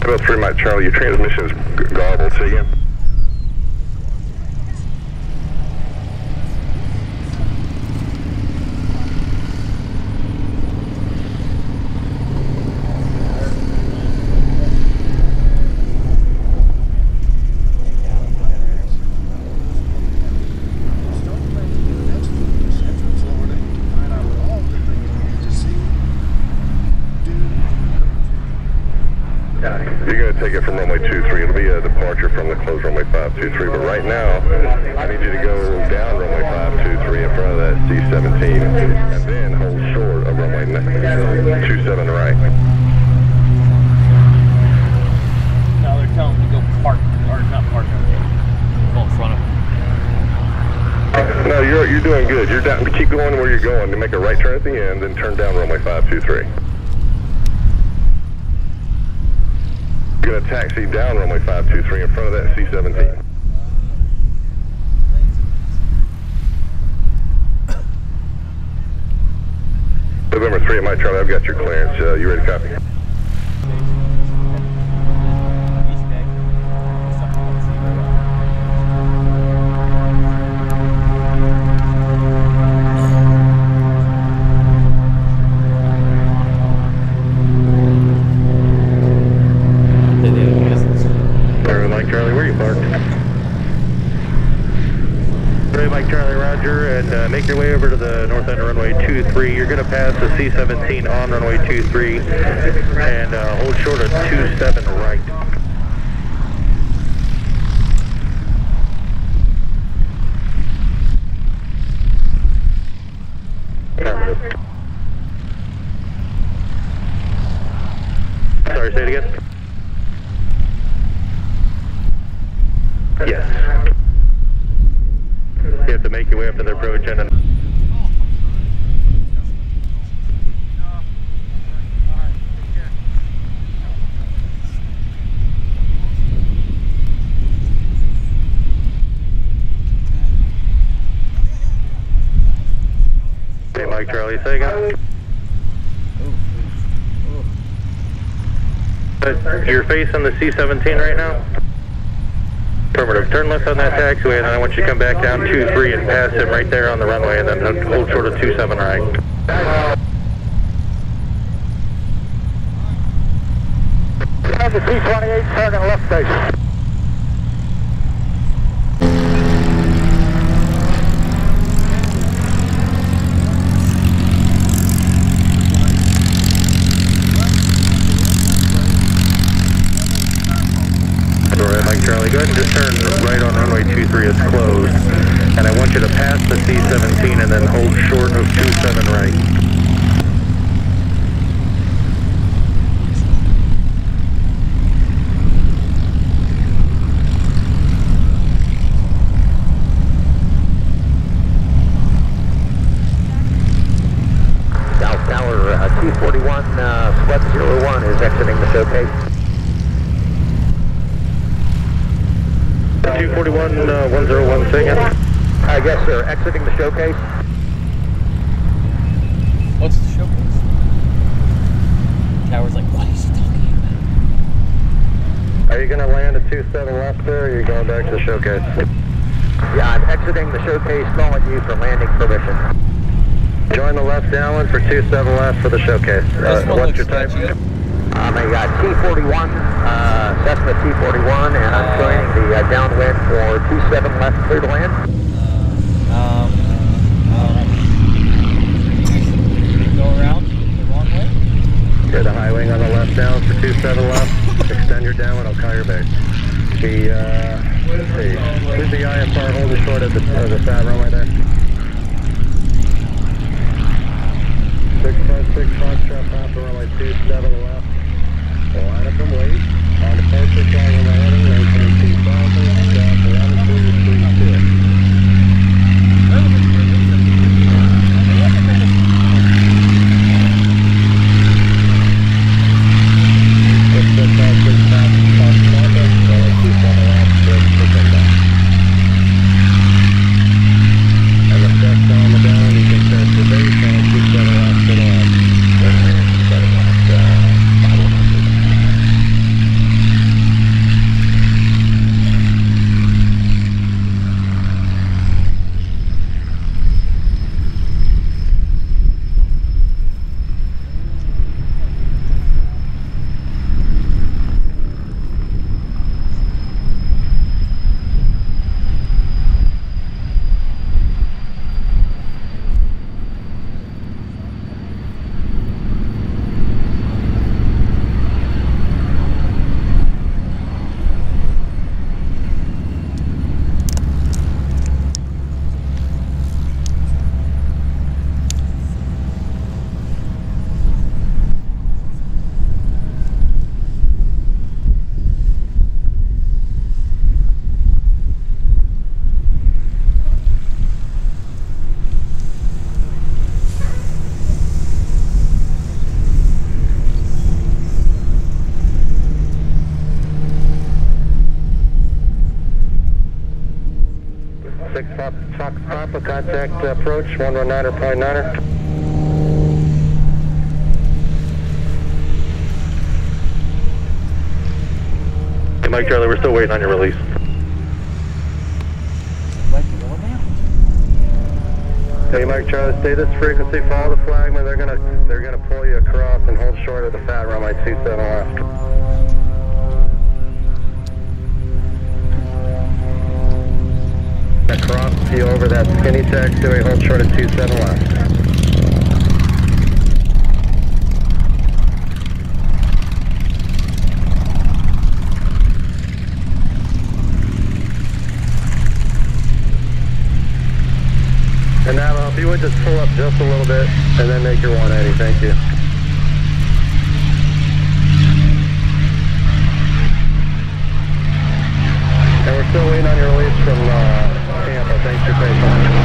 3 Mike Charlie, your transmission is garbled. Say again. You're going to take it from runway 23. It'll be a departure from the closed runway 523. But right now, I need you to go down runway 523 in front of that C-17 and then hold short of runway 27 right. Now they're telling me to go park, or not park, go in front of them. No, you're doing good. You're down. Keep going where you're going. To make a right turn at the end, then turn down runway 523. You're going to taxi down runway 523 in front of that C-17. November 3 at Mike Charlie, I've got your clearance. You ready to copy? Mike Charlie, Roger, and make your way over to the north end of runway 23. You're going to pass the C-17 on runway 23 and hold short of 27 right. Sorry, say it again. Yes. You have to make your way up to their approach and then... Hey, Mike Charlie, say again. You're facing the C-17 right now? Affirmative. Turn left on that taxiway, and then I want you to come back down 23 and pass him right there on the runway, and then hold short of 27 right. Have the C-28 turning left station. Mike Charlie, go ahead and just turn right on runway 23, it's closed. And I want you to pass the C-17 and then hold short of 27 right. South Tower, T41, Sweat 01 is exiting the showcase. 241, 101, say again. I guess they're exiting the showcase. What's the showcase? Tower's like, what is he talking about? Are you going to land at 27 left there, or are you going back to the showcase? Yeah, I'm exiting the showcase, calling you for landing permission. Join the left downwind for 27 left for the showcase. What's your type? I'm a T41, Cessna T41, and I'm joining the downwind for 27 left, clear to land. Go around the wrong way? Get the high wing on the left down for 27 left. Extend your downwind, I'll call your base. Let's see. Who's the IFR holding short of the side runway there? 656 Foxtrot, top of runway 27 left. Line up and wait. On departure, flying on the heading, maintain 2000, stop 12332. And the steps on the down, you can set your base on 27 left to the left. Papa, contact approach, 119er.9er. Hey, Mike Charlie, we're still waiting on your release. Hey, Mike Charlie, stay this frequency, follow the flagman. They're gonna pull you across and hold short of the fat runway 27 left. Across you over that skinny taxiway, hold short of 27 left. And now, if you would just pull up just a little bit and then make your 180, thank you. And we're still waiting on your release from Tampa. Thanks for your patience.